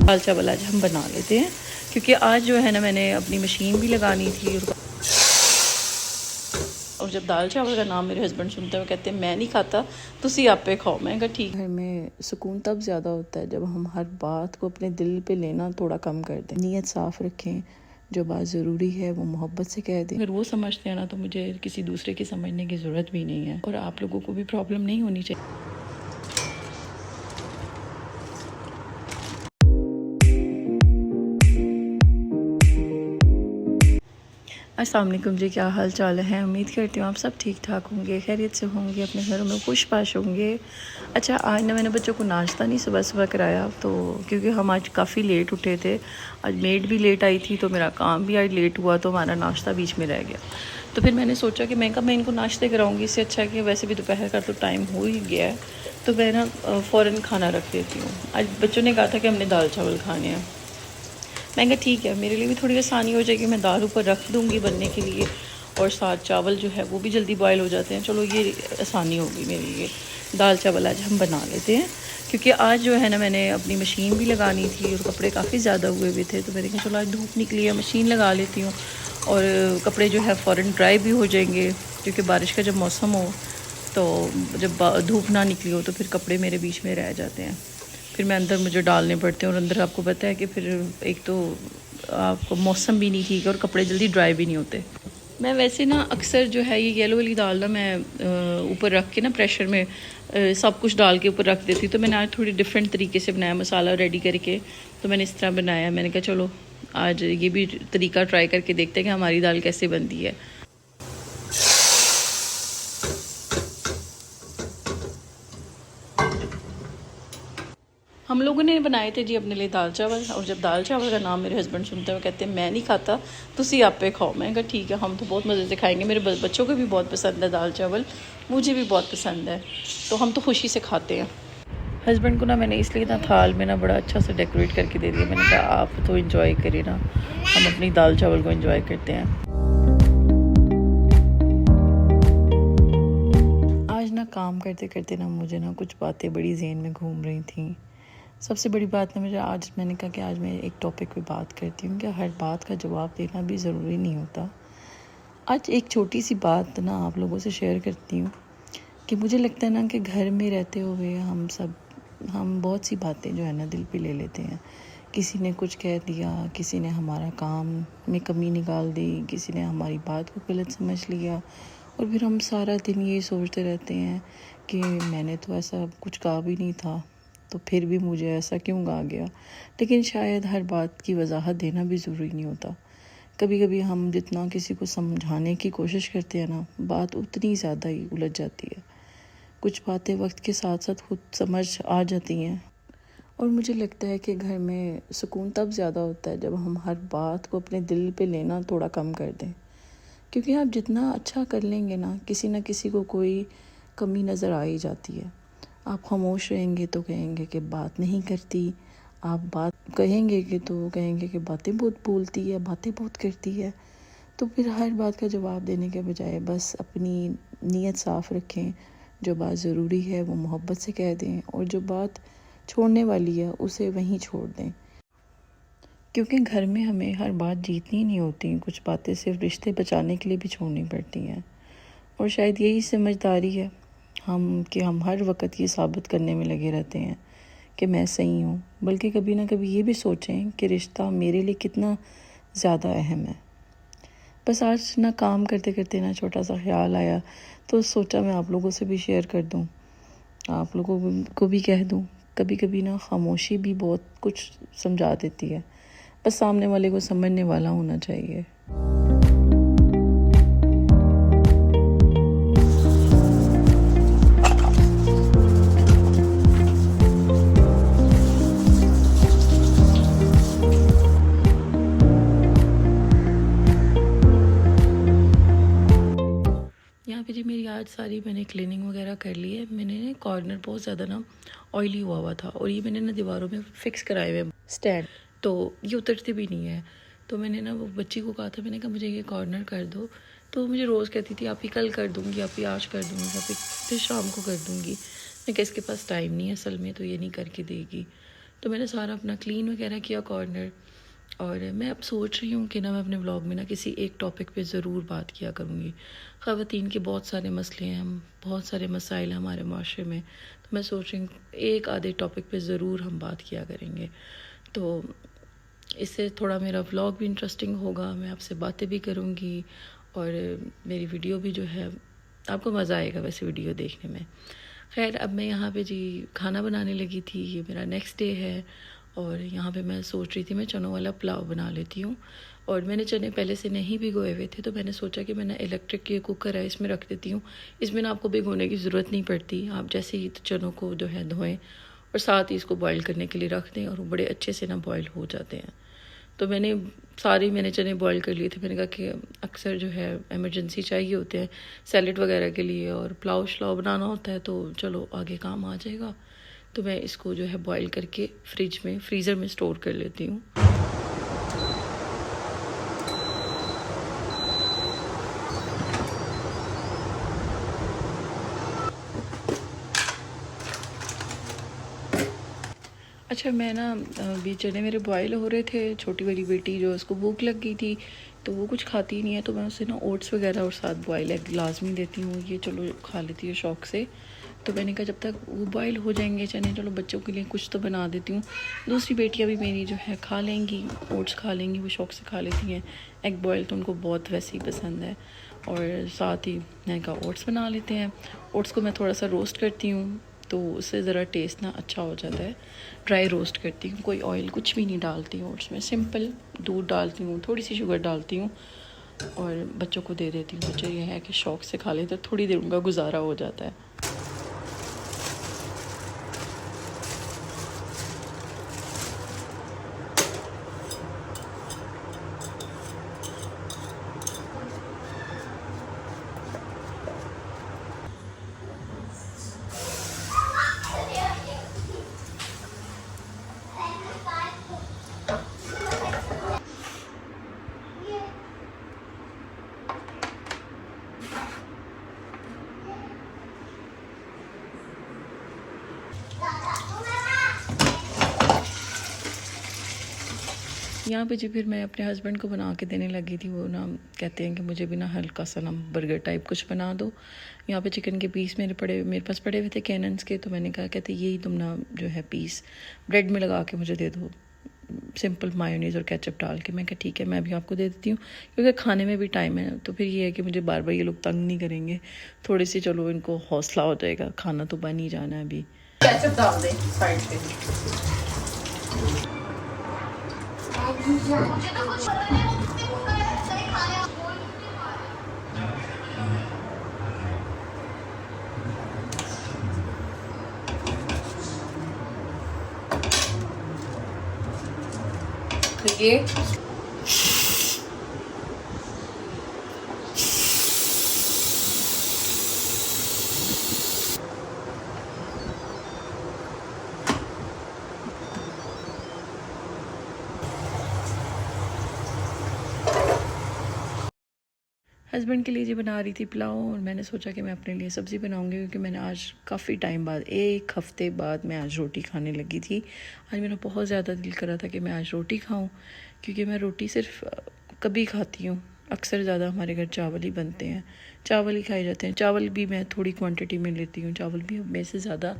दाल चावल आज हम बना लेते हैं, क्योंकि आज जो है ना मैंने अपनी मशीन भी लगानी थी। और जब दाल चावल का नाम मेरे हस्बैंड सुनते हैं वो कहते हैं मैं नहीं खाता, तुसी आपे खाओ। मैं कहा ठीक। घर में सुकून तब ज़्यादा होता है जब हम हर बात को अपने दिल पे लेना थोड़ा कम कर दें, नीयत साफ़ रखें, जो बात ज़रूरी है वो मोहब्बत से कह दें। अगर वो समझते हैं ना तो मुझे किसी दूसरे की समझने की ज़रूरत भी नहीं है, और आप लोगों को भी प्रॉब्लम नहीं होनी चाहिए। अस्सलाम वालेकुम जी, क्या हाल चाल है। उम्मीद करती हूँ आप सब ठीक ठाक होंगे, खैरियत से होंगे, अपने घरों में खुश पाश होंगे। अच्छा, आज ना मैंने बच्चों को नाश्ता नहीं सुबह सुबह कराया, तो क्योंकि हम आज काफ़ी लेट उठे थे, आज मेड भी लेट आई थी, तो मेरा काम भी आज लेट हुआ, तो हमारा नाश्ता बीच में रह गया। तो फिर मैंने सोचा कि मैं इनको नाश्ते कराऊँगी, इससे अच्छा है कि वैसे भी दोपहर का तो टाइम हो ही गया है, तो मैं ना फ़ौरन खाना रख देती हूँ। आज बच्चों ने कहा था कि हमने दाल चावल खाने हैं। मैं कहा ठीक है, मेरे लिए भी थोड़ी आसानी हो जाएगी, मैं दाल ऊपर रख दूँगी बनने के लिए, और साथ चावल जो है वो भी जल्दी बॉयल हो जाते हैं। चलो ये आसानी होगी मेरे लिए। दाल चावल आज हम बना लेते हैं, क्योंकि आज जो है ना मैंने अपनी मशीन भी लगानी थी और कपड़े काफ़ी ज़्यादा हुए हुए थे, तो मैंने कहा चलो आज धूप निकली है, मशीन लगा लेती हूँ और कपड़े जो है फ़ौरन ड्राई भी हो जाएंगे, क्योंकि बारिश का जब मौसम हो तो जब धूप ना निकली हो तो फिर कपड़े मेरे बीच में रह जाते हैं, फिर मैं अंदर मुझे डालने पड़ते हैं, और अंदर आपको पता है कि फिर एक तो आपको मौसम भी नहीं ठीक है और कपड़े जल्दी ड्राई भी नहीं होते। मैं वैसे ना अक्सर जो है ये येलो वाली दाल ना मैं ऊपर रख के ना प्रेशर में सब कुछ डाल के ऊपर रख देती, तो मैंने आज थोड़ी डिफरेंट तरीके से बनाया, मसाला रेडी करके, तो मैंने इस तरह बनाया। मैंने कहा चलो आज ये भी तरीका ट्राई करके देखते हैं कि हमारी दाल कैसे बनती है। हम लोगों ने बनाए थे जी अपने लिए दाल चावल, और जब दाल चावल का नाम मेरे हस्बैंड सुनते हैं वो कहते हैं मैं नहीं खाता, तुसी आपे खाओ। मैं कहा ठीक है, हम तो बहुत मज़े से खाएंगे, मेरे बच्चों को भी बहुत पसंद है दाल चावल, मुझे भी बहुत पसंद है, तो हम तो खुशी से खाते हैं। हस्बैंड को ना मैंने इसलिए ना थाल में ना बड़ा अच्छा से डेकोरेट करके दे दिया। मैंने कहा आप तो इंजॉय करिए ना, हम अपनी दाल चावल को इंजॉय करते हैं। आज ना काम करते करते ना मुझे ना कुछ बातें बड़ी जहन में घूम रही थी। सबसे बड़ी बात ना मुझे आज मैंने कहा कि आज मैं एक टॉपिक पे बात करती हूँ कि हर बात का जवाब देना भी ज़रूरी नहीं होता। आज एक छोटी सी बात ना आप लोगों से शेयर करती हूँ कि मुझे लगता है ना कि घर में रहते हुए हम बहुत सी बातें जो है ना दिल पे ले लेते हैं। किसी ने कुछ कह दिया, किसी ने हमारा काम में कमी निकाल दी, किसी ने हमारी बात को गलत समझ लिया, और फिर हम सारा दिन ये सोचते रहते हैं कि मैंने तो ऐसा कुछ कहा भी नहीं था, तो फिर भी मुझे ऐसा क्यों कहा गया। लेकिन शायद हर बात की वजाहत देना भी ज़रूरी नहीं होता। कभी कभी हम जितना किसी को समझाने की कोशिश करते हैं ना, बात उतनी ज़्यादा ही उलझ जाती है। कुछ बातें वक्त के साथ साथ खुद समझ आ जाती हैं, और मुझे लगता है कि घर में सुकून तब ज़्यादा होता है जब हम हर बात को अपने दिल पे लेना थोड़ा कम कर दें, क्योंकि आप जितना अच्छा कर लेंगे ना किसी को कोई कमी नज़र आ ही जाती है। आप खामोश रहेंगे तो कहेंगे कि बात नहीं करती, आप बात कहेंगे कि तो कहेंगे कि बातें बहुत बोलती है, बातें बहुत करती है। तो फिर हर बात का जवाब देने के बजाय बस अपनी नीयत साफ़ रखें, जो बात ज़रूरी है वो मोहब्बत से कह दें, और जो बात छोड़ने वाली है उसे वहीं छोड़ दें, क्योंकि घर में हमें हर बात जीतनी नहीं होती, कुछ बातें सिर्फ रिश्ते बचाने के लिए भी छोड़नी पड़ती हैं। और शायद यही समझदारी है हम हर वक्त ये साबित करने में लगे रहते हैं कि मैं सही हूँ, बल्कि कभी ना कभी ये भी सोचें कि रिश्ता मेरे लिए कितना ज़्यादा अहम है। बस आज ना काम करते करते ना छोटा सा ख्याल आया, तो सोचा मैं आप लोगों से भी शेयर कर दूँ, आप लोगों को भी कह दूँ। कभी कभी ना खामोशी भी बहुत कुछ समझा देती है, बस सामने वाले को समझने वाला होना चाहिए। यहाँ पे जी मेरी आज सारी मैंने क्लीनिंग वगैरह कर ली है। मैंने ना कॉर्नर बहुत ज़्यादा ना ऑयली हुआ था, और ये मैंने ना दीवारों में फिक्स कराए हुए स्टैंड, तो ये उतरते भी नहीं है। तो मैंने ना वो बच्ची को कहा था, मैंने कहा मुझे ये कॉर्नर कर दो, तो मुझे रोज़ कहती थी आप ही कल कर दूँगी, आप ही आज कर दूँगी, आप ही फिर शाम को कर दूँगी। मैं कहा इसके पास टाइम नहीं है असल में, तो ये नहीं करके देगी। तो मैंने सारा अपना क्लीन वगैरह किया कॉर्नर। और मैं अब सोच रही हूँ कि ना मैं अपने व्लॉग में ना किसी एक टॉपिक पे ज़रूर बात किया करूँगी। ख़वातीन के बहुत सारे मसले हैं, हम बहुत सारे मसाइल हैं हमारे माशरे में, तो मैं सोच रही हूँ एक आधे टॉपिक पे ज़रूर हम बात किया करेंगे। तो इससे थोड़ा मेरा व्लॉग भी इंटरेस्टिंग होगा, मैं आपसे बातें भी करूँगी और मेरी वीडियो भी जो है आपको मज़ा आएगा वैसे वीडियो देखने में। खैर अब मैं यहाँ पे जी खाना बनाने लगी थी, ये मेरा नेक्स्ट डे है और यहाँ पे मैं सोच रही थी मैं चनों वाला पुलाव बना लेती हूँ। और मैंने चने पहले से नहीं भिगोए हुए थे, तो मैंने सोचा कि मैंने इलेक्ट्रिक ये कुकर है इसमें रख देती हूँ। इसमें ना आपको भिगोने की ज़रूरत नहीं पड़ती, आप जैसे ही चनों को जो है धोएं और साथ ही इसको बॉईल करने के लिए रख दें और वो बड़े अच्छे से ना बॉईल हो जाते हैं। तो मैंने चने बॉईल कर लिए थे। मैंने कहा कि अक्सर जो है इमरजेंसी चाहिए होते हैं सैलेड वगैरह के लिए और पुलाव शलाव बनाना होता है, तो चलो आगे काम आ जाएगा। तो मैं इसको जो है बॉईल करके फ्रीज़र में स्टोर कर लेती हूँ। अच्छा मैं ना अभी चने मेरे बॉयल हो रहे थे, छोटी वाली बेटी जो उसको भूख लग गई थी तो वो कुछ खाती नहीं है, तो मैं उसे ना ओट्स वगैरह और साथ बॉयल एग लाजमी देती हूँ, ये चलो खा लेती है शौक़ से। तो मैंने कहा जब तक वो बॉयल हो जाएंगे चने, चलो बच्चों के लिए कुछ तो बना देती हूँ। दूसरी बेटियाँ भी मेरी जो है खा लेंगी, ओट्स खा लेंगी, वो शौक़ से खा लेती हैं। एग बॉयल तो उनको बहुत वैसे ही पसंद है। और साथ ही मैंने कहा ओट्स बना लेते हैं। ओट्स को मैं थोड़ा सा रोस्ट करती हूँ तो उससे ज़रा टेस्ट ना अच्छा हो जाता है। ड्राई रोस्ट करती हूँ, कोई ऑयल कुछ भी नहीं डालती हूँ ओट्स में, सिंपल दूध डालती हूँ, थोड़ी सी शुगर डालती हूँ और बच्चों को दे देती हूँ। बच्चे ये है कि शौक़ से खा लेते, तो थोड़ी देर उनका गुजारा हो जाता है। यहाँ पे जी फिर मैं अपने हस्बैंड को बना के देने लगी थी। वो ना कहते हैं कि मुझे भी ना हल्का सा ना बर्गर टाइप कुछ बना दो। यहाँ पे चिकन के पीस मेरे पास पड़े हुए थे कैनन्स के, तो मैंने कहा कहते यही तुम ना जो है पीस ब्रेड में लगा के मुझे दे दो, सिंपल मायोनीज़ और केचप डाल के। मैं कहा ठीक है मैं भी आपको दे देती हूँ, क्योंकि खाने में भी टाइम है। तो फिर ये है कि मुझे बार बार ये लोग तंग नहीं करेंगे, थोड़ी सी चलो इनको हौसला हो जाएगा, खाना तो बन ही जाना है अभी। केचप डाल दें साइड पे। मुझे तो कुछ पता नहीं, वो कितने कुकर है सही खाने तो ये हस्बैंड के लिए जी बना रही थी पुलाव और मैंने सोचा कि मैं अपने लिए सब्ज़ी बनाऊंगी, क्योंकि मैंने आज काफ़ी टाइम बाद, एक हफ़्ते बाद मैं आज रोटी खाने लगी थी। आज मेरा बहुत ज़्यादा दिल कर रहा था कि मैं आज रोटी खाऊं, क्योंकि मैं रोटी सिर्फ कभी खाती हूँ। अक्सर ज़्यादा हमारे घर चावल ही बनते हैं, चावल ही खाए जाते हैं। चावल भी मैं थोड़ी क्वान्टिटी में लेती हूँ, चावल भी मेरे से ज़्यादा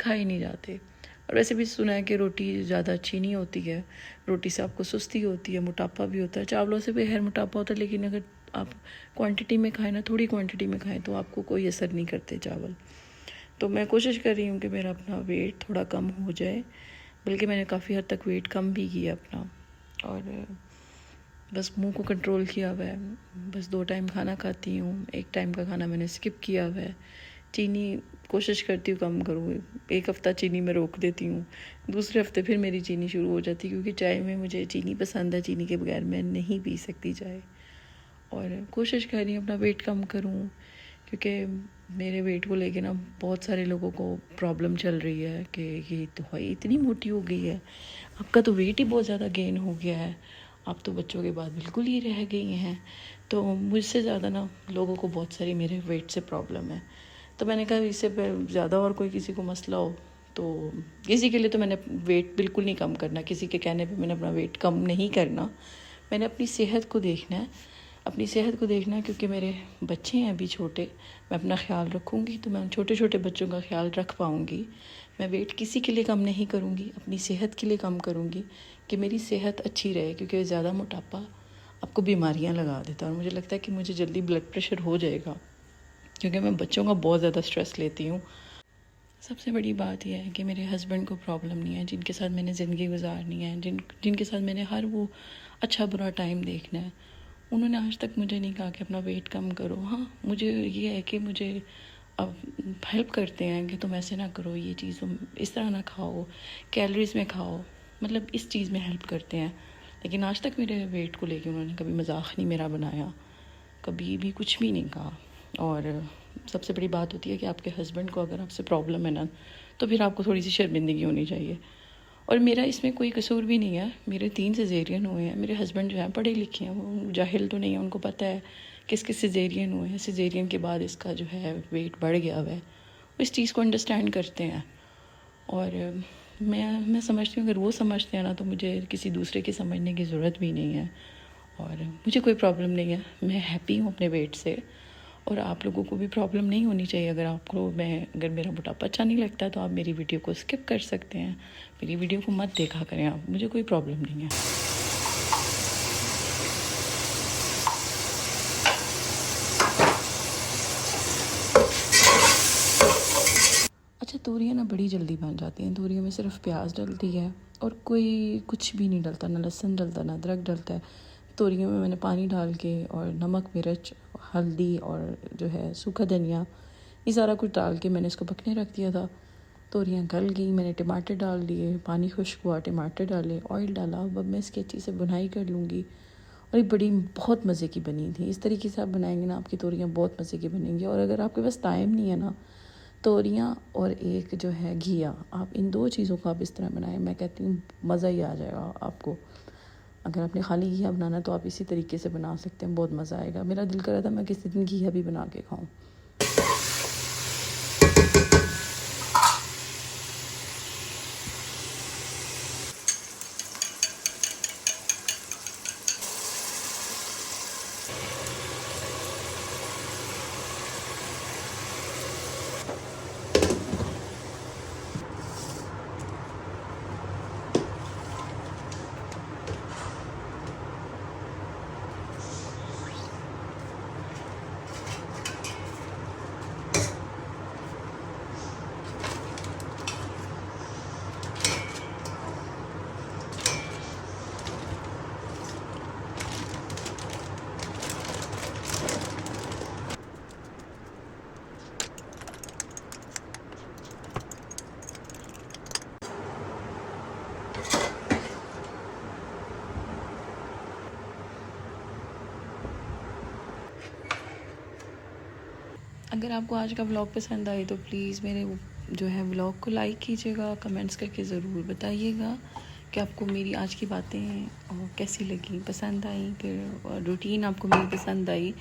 खाए नहीं जाते। और वैसे भी सुना है कि रोटी ज़्यादा अच्छी नहीं होती है, रोटी से आपको सुस्ती होती है, मोटापा भी होता है। चावलों से भी खैर मोटापा होता है, लेकिन अगर आप क्वांटिटी में खाएं ना, थोड़ी क्वांटिटी में खाएं, तो आपको कोई असर नहीं करते चावल। तो मैं कोशिश कर रही हूँ कि मेरा अपना वेट थोड़ा कम हो जाए, बल्कि मैंने काफ़ी हद तक वेट कम भी किया अपना। और बस मुंह को कंट्रोल किया हुआ है, बस 2 टाइम खाना खाती हूँ, 1 टाइम का खाना मैंने स्किप किया हुआ है। चीनी कोशिश करती हूँ कम करूँ, 1 हफ़्ता चीनी में रोक देती हूँ, दूसरे हफ्ते फिर मेरी चीनी शुरू हो जाती है, क्योंकि चाय में मुझे चीनी पसंद है, चीनी के बगैर मैं नहीं पी सकती चाय। और कोशिश कर रही हूँ अपना वेट कम करूँ, क्योंकि मेरे वेट को लेके ना बहुत सारे लोगों को प्रॉब्लम चल रही है कि ये तो भाई इतनी मोटी हो गई है, आपका तो वेट ही बहुत ज़्यादा गेन हो गया है, आप तो बच्चों के बाद बिल्कुल ही रह गई हैं। तो मुझसे ज़्यादा ना लोगों को बहुत सारी मेरे वेट से प्रॉब्लम है। तो मैंने कहा इससे ज़्यादा और कोई किसी को मसला हो तो किसी के लिए तो मैंने वेट बिल्कुल नहीं कम करना, किसी के कहने पे मैंने अपना वेट कम नहीं करना। मैंने अपनी सेहत को देखना है, अपनी सेहत को देखना है, क्योंकि मेरे बच्चे हैं अभी छोटे। मैं अपना ख्याल रखूँगी तो मैं छोटे छोटे बच्चों का ख्याल रख पाऊँगी। मैं वेट किसी के लिए कम नहीं करूँगी, अपनी सेहत के लिए कम करूँगी कि मेरी सेहत अच्छी रहे, क्योंकि ज़्यादा मोटापा आपको बीमारियाँ लगा देता है। और मुझे लगता है कि मुझे जल्दी ब्लड प्रेशर हो जाएगा, क्योंकि मैं बच्चों का बहुत ज़्यादा स्ट्रेस लेती हूँ। सबसे बड़ी बात यह है कि मेरे हस्बैंड को प्रॉब्लम नहीं है, जिनके साथ मैंने ज़िंदगी गुजारनी है, जिनके साथ मैंने हर वो अच्छा बुरा टाइम देखना है, उन्होंने आज तक मुझे नहीं कहा कि अपना वेट कम करो। हाँ, मुझे ये है कि मुझे अब हेल्प करते हैं कि तुम ऐसे ना करो, ये चीज़ तुम इस तरह ना खाओ, कैलोरीज में खाओ, मतलब इस चीज़ में हेल्प करते हैं। लेकिन आज तक मेरे वेट को लेके उन्होंने कभी मजाक नहीं मेरा बनाया, कभी भी कुछ भी नहीं कहा। और सबसे बड़ी बात होती है कि आपके हस्बैंड को अगर आपसे प्रॉब्लम है ना, तो फिर आपको थोड़ी सी शर्मिंदगी होनी चाहिए। और मेरा इसमें कोई कसूर भी नहीं है, मेरे 3 सिजेरियन हुए हैं। मेरे हस्बैंड जो हैं पढ़े लिखे हैं, वो जाहिल तो नहीं है, उनको पता है किसके सिजेरियन हुए हैं, सिजेरियन के बाद इसका जो है वेट बढ़ गया हुआ है, वो इस चीज़ को अंडरस्टैंड करते हैं। और मैं समझती हूँ अगर वो समझते हैं ना, तो मुझे किसी दूसरे की समझने की ज़रूरत भी नहीं है। और मुझे कोई प्रॉब्लम नहीं है, मैं हैप्पी हूँ अपने वेट से। और आप लोगों को भी प्रॉब्लम नहीं होनी चाहिए। अगर मेरा मोटापा अच्छा नहीं लगता तो आप मेरी वीडियो को स्किप कर सकते हैं, मेरी वीडियो को मत देखा करें आप, मुझे कोई प्रॉब्लम नहीं है। अच्छा, तोरियाँ ना बड़ी जल्दी बन जाती हैं। तोरियों में सिर्फ प्याज डलती है और कोई कुछ भी नहीं डलता, ना लहसुन डलता, ना अदरक डलता है। तोरियों में मैंने पानी डाल के और नमक, मिर्च, हल्दी और जो है सूखा धनिया, ये सारा कुछ डाल के मैंने इसको पकने रख दिया था। तोरियाँ गल गई, मैंने टमाटर डाल दिए, पानी खुश्क हुआ, टमाटर डाले, ऑयल डाला। अब मैं इसकी अच्छी से बुनाई कर लूँगी। और ये बहुत मज़े की बनी थी। इस तरीके से आप बनाएंगे ना, आपकी तोरियाँ बहुत मज़े की बनेंगी। और अगर आपके पास टाइम नहीं है ना, तोरियाँ और एक जो है घिया, आप इन 2 चीज़ों को आप इस तरह बनाएं, मैं कहती हूँ मज़ा ही आ जाएगा आपको। अगर आपने खाली घिया बनाना तो आप इसी तरीके से बना सकते हैं, बहुत मज़ा आएगा। मेरा दिल कर रहा था मैं किसी दिन घिया भी बना के खाऊं। अगर आपको आज का व्लॉग पसंद आए तो प्लीज़ मेरे जो है व्लॉग को लाइक कीजिएगा, कमेंट्स करके ज़रूर बताइएगा कि आपको मेरी आज की बातें कैसी लगी, पसंद आई, फिर रूटीन आपको मेरी पसंद आई।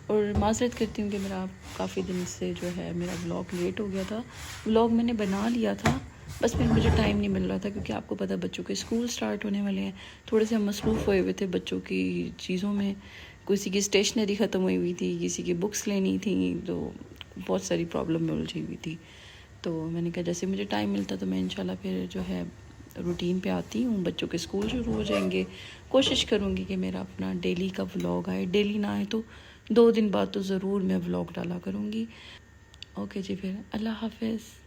और माज़रत करती हूँ कि मेरा काफ़ी दिन से जो है मेरा व्लॉग लेट हो गया था। व्लॉग मैंने बना लिया था, बस फिर मुझे टाइम नहीं मिल रहा था, क्योंकि आपको पता है बच्चों के स्कूल स्टार्ट होने वाले हैं। थोड़े से हम मसरूफ़ हुए हुए थे बच्चों की चीज़ों में, किसी की स्टेशनरी ख़त्म हुई हुई थी, किसी की बुक्स लेनी थी, तो बहुत सारी प्रॉब्लम में उलझी हुई थी। तो मैंने कहा जैसे मुझे टाइम मिलता तो मैं इंशाल्लाह फिर जो है रूटीन पे आती हूँ। बच्चों के स्कूल शुरू हो जाएंगे, कोशिश करूँगी कि मेरा अपना डेली का व्लॉग आए। डेली ना आए तो 2 दिन बाद तो ज़रूर मैं व्लॉग डाला करूँगी। ओके जी, फिर अल्लाह हाफ़िज़।